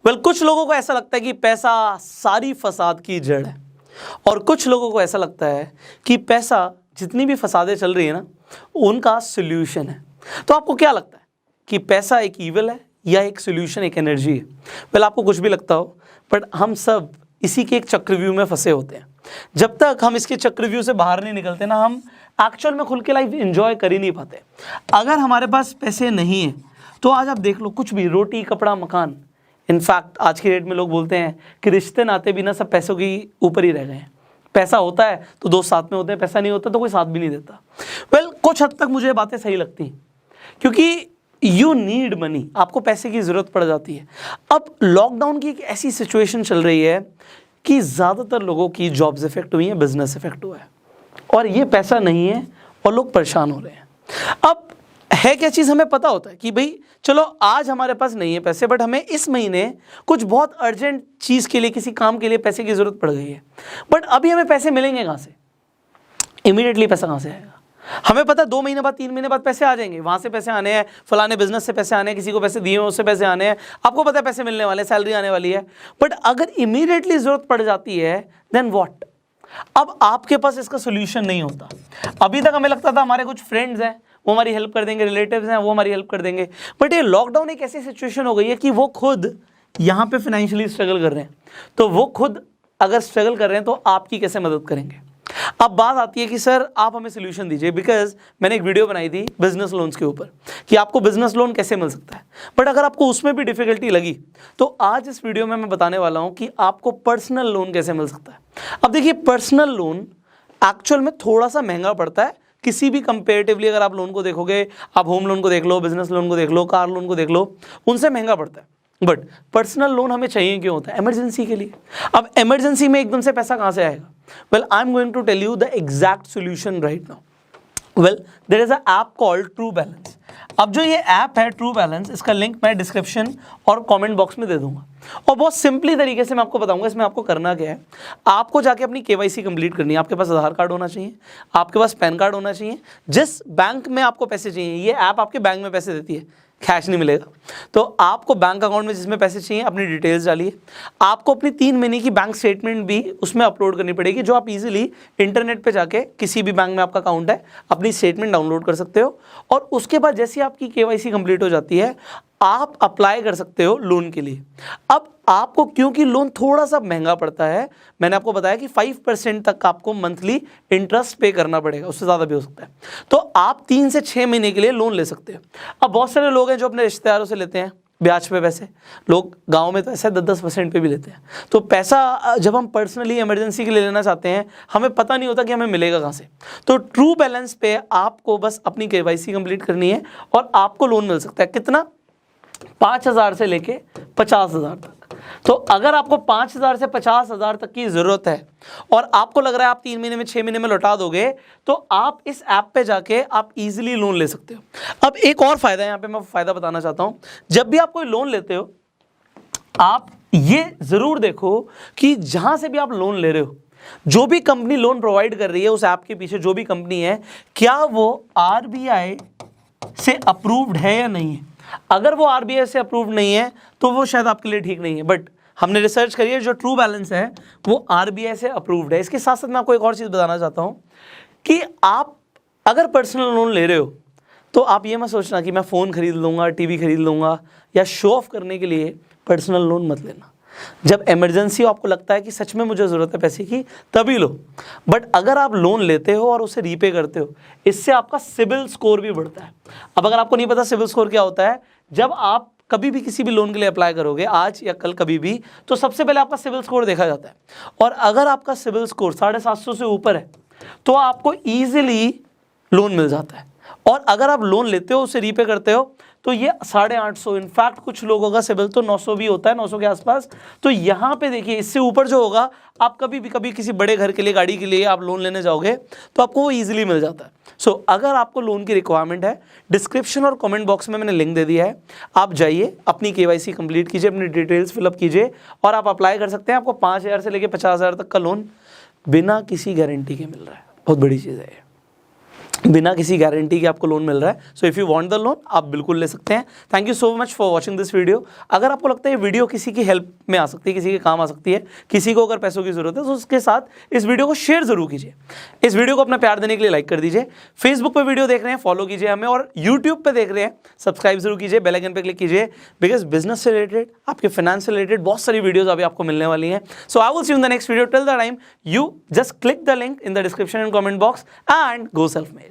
कुछ लोगों को ऐसा लगता है कि पैसा सारी फसाद की जड़ है, और कुछ लोगों को ऐसा लगता है कि पैसा जितनी भी फसादें चल रही है ना, उनका सोल्यूशन है। तो आपको क्या लगता है कि पैसा एक ईविल है या एक सोल्यूशन, एक एनर्जी है? आपको कुछ भी लगता हो, बट हम सब इसी के एक चक्रव्यूह में फंसे होते हैं। जब तक हम इसके चक्रव्यूह से बाहर नहीं निकलते ना, हम एक्चुअल में खुल के लाइफ एंजॉय कर ही नहीं पाते। अगर हमारे पास पैसे नहीं है तो आज आप देख लो, कुछ भी, रोटी, कपड़ा, मकान, इनफैक्ट आज की डेट में लोग बोलते हैं कि रिश्ते नाते बिना सब पैसों के ऊपर ही रह गए हैं। पैसा होता है तो दोस्त साथ में होते हैं, पैसा नहीं होता तो कोई साथ भी नहीं देता। कुछ हद तक मुझे ये बातें सही लगती हैं, क्योंकि यू नीड मनी, आपको पैसे की ज़रूरत पड़ जाती है। अब लॉकडाउन की एक ऐसी सिचुएशन चल रही है कि ज़्यादातर लोगों की जॉब्स इफेक्ट हुई हैं, बिजनेस इफेक्ट हुआ है, और ये पैसा नहीं है और लोग परेशान हो रहे हैं। अब है क्या चीज़, हमें पता होता है कि भाई चलो आज हमारे पास नहीं है पैसे, बट हमें इस महीने कुछ बहुत अर्जेंट चीज़ के लिए, किसी काम के लिए पैसे की ज़रूरत पड़ गई है। बट अभी हमें पैसे मिलेंगे कहाँ से? इमीडिएटली पैसा कहाँ से आएगा? हमें पता है 2 महीने बाद, 3 महीने बाद पैसे आ जाएंगे, वहाँ से पैसे आने हैं, फलाने बिजनेस से पैसे आने हैं, किसी को पैसे दिए हैं उससे पैसे आने हैं, आपको पता है पैसे मिलने वाले हैं, सैलरी आने वाली है। बट अगर इमीडिएटली ज़रूरत पड़ जाती है देन व्हाट? अब आपके पास इसका सोल्यूशन नहीं होता। अभी तक हमें लगता था हमारे कुछ फ्रेंड्स हैं वो हमारी हेल्प कर देंगे, रिलेटिव्स हैं वो हमारी हेल्प कर देंगे, बट ये लॉकडाउन एक ऐसी सिचुएशन हो गई है कि वो खुद यहाँ पे फाइनेंशियली स्ट्रगल कर रहे हैं। तो वो खुद अगर स्ट्रगल कर रहे हैं तो आपकी कैसे मदद करेंगे? अब बात आती है कि सर आप हमें सोल्यूशन दीजिए, बिकॉज मैंने एक वीडियो बनाई थी बिजनेस लोन्स के ऊपर कि आपको बिजनेस लोन कैसे मिल सकता है। बट अगर आपको उसमें भी डिफिकल्टी लगी तो आज इस वीडियो में मैं बताने वाला हूं कि आपको पर्सनल लोन कैसे मिल सकता है। अब देखिए, पर्सनल लोन एक्चुअल में थोड़ा सा महंगा पड़ता है किसी भी कंपेरेटिवली। अगर आप लोन को देखोगे, आप होम लोन को देख लो, बिजनेस लोन को देख लो, कार लोन को देख लो, उनसे महंगा पड़ता है। बट पर्सनल लोन हमें चाहिए क्यों होता है? इमरजेंसी के लिए। अब इमरजेंसी में एकदम से पैसा कहाँ से आएगा? Well, I am going to tell you the exact solution right now. Well, there is a app called True Balance. अब जो ये ऐप है ट्रू बैलेंस, इसका लिंक मैं डिस्क्रिप्शन और कमेंट बॉक्स में दे दूंगा, और बहुत सिंपली तरीके से मैं आपको बताऊंगा इसमें आपको करना क्या है। आपको जाके अपनी केवाईसी कंप्लीट करनी है। आपके पास आधार कार्ड होना चाहिए, आपके पास पैन कार्ड होना चाहिए। जिस बैंक में आपको पैसे चाहिए, ये ऐप आपके बैंक में पैसे देती है, कैश नहीं मिलेगा। तो आपको बैंक अकाउंट में जिसमें पैसे चाहिए अपनी डिटेल्स डालिए। आपको अपनी 3 महीने की बैंक स्टेटमेंट भी उसमें अपलोड करनी पड़ेगी, जो आप इजीली इंटरनेट पे जाके किसी भी बैंक में आपका अकाउंट है अपनी स्टेटमेंट डाउनलोड कर सकते हो। और उसके बाद जैसे आपकी केवाईसी कंप्लीट हो जाती है, आप अप्लाई कर सकते हो लोन के लिए। अब आपको, क्योंकि लोन थोड़ा सा महंगा पड़ता है, मैंने आपको बताया कि 5% तक आपको मंथली इंटरेस्ट पे करना पड़ेगा, उससे ज़्यादा भी हो सकता है। तो आप 3 से 6 महीने के लिए लोन ले सकते हो। अब बहुत सारे लोग हैं जो अपने रिश्तेदारों से लेते हैं ब्याज पे पैसे। लोग गांव में तो ऐसे 10-10% पे भी लेते हैं। तो पैसा जब हम पर्सनली इमरजेंसी के लिए लेना चाहते हैं, हमें पता नहीं होता कि हमें मिलेगा कहाँ से। तो ट्रू बैलेंस पे आपको बस अपनी केवाईसी कंप्लीट करनी है और आपको लोन मिल सकता है। कितना? 5,000 से लेके 50,000 तक। तो अगर आपको 5,000 से 50,000 तक की ज़रूरत है और आपको लग रहा है आप 3 महीने में, 6 महीने में लौटा दोगे, तो आप इस ऐप पे जाके आप इजीली लोन ले सकते हो। अब एक और फ़ायदा है, यहाँ पे मैं फ़ायदा बताना चाहता हूँ। जब भी आप कोई लोन लेते हो, आप ये ज़रूर देखो कि जहाँ से भी आप लोन ले रहे हो, जो भी कंपनी लोन प्रोवाइड कर रही है, उस ऐप के पीछे जो भी कंपनी है, क्या वो RBI से अप्रूव्ड है या नहीं है। अगर वो RBI से अप्रूव्ड नहीं है तो वो शायद आपके लिए ठीक नहीं है। बट हमने रिसर्च करी है, जो ट्रू बैलेंस है वो RBI से अप्रूव्ड है। इसके साथ साथ मैं आपको एक और चीज़ बताना चाहता हूँ कि आप अगर पर्सनल लोन ले रहे हो तो आप ये मत सोचना कि मैं फ़ोन खरीद लूँगा, टीवी खरीद लूँगा, या शो ऑफ करने के लिए पर्सनल लोन मत लेना। जब इमरजेंसी आपको लगता है कि सच में मुझे ज़रूरत है पैसे की, तभी लो। बट अगर आप लोन लेते हो और उसे रीपे करते हो, इससे आपका सिबिल स्कोर भी बढ़ता है। अब अगर आपको नहीं पता सिबिल स्कोर क्या होता है, जब आप कभी भी किसी भी लोन के लिए अप्लाई करोगे, आज या कल कभी भी, तो सबसे पहले आपका सिबिल स्कोर देखा जाता है। और अगर आपका सिबिल स्कोर 750 से ऊपर है तो आपको ईजिली लोन मिल जाता है। और अगर आप लोन लेते हो, उसे रीपे करते हो, तो ये 850, इनफैक्ट कुछ लोगों का सिबिल तो 900 भी होता है, 900 के आसपास। तो यहाँ पे देखिए, इससे ऊपर जो होगा, आप कभी किसी बड़े घर के लिए, गाड़ी के लिए आप लोन लेने जाओगे तो आपको वो ईजिली मिल जाता है। सो अगर आपको लोन की रिक्वायरमेंट है, डिस्क्रिप्शन और कमेंट बॉक्स में मैंने लिंक दे दिया है, आप जाइए, अपनी केवाईसी कंप्लीट कीजिए, अपनी डिटेल्स फिलअप कीजिए और आप अप्लाई कर सकते हैं। आपको 5,000 से लेकर 50,000 तक का लोन बिना किसी गारंटी के मिल रहा है। बहुत बड़ी चीज़ है। बिना किसी गारंटी के आपको लोन मिल रहा है। So if you want the loan आप बिल्कुल ले सकते हैं। Thank you so much for watching this video. अगर आपको लगता है ये वीडियो किसी की हेल्प में आ सकती है, किसी के काम आ सकती है, किसी को अगर पैसों की जरूरत है, तो उसके साथ इस वीडियो को शेयर जरूर कीजिए। इस वीडियो को अपना प्यार देने के लिए लाइक कर दीजिए। फेसबुक पर वीडियो देख रहे हैं फॉलो कीजिए हमें, और यूट्यूब पर देख रहे हैं सब्सक्राइब जरूर कीजिए, बेल आइकन पर क्लिक कीजिए, बिकॉज बिजनेस से रिलेटेड, आपके फाइनेंस से रिलेटेड बहुत सारी वीडियोज अभी आपको मिलने वाली हैं। So I will see you in the next video. Till the time you just click the link in the description and comment box and go self made.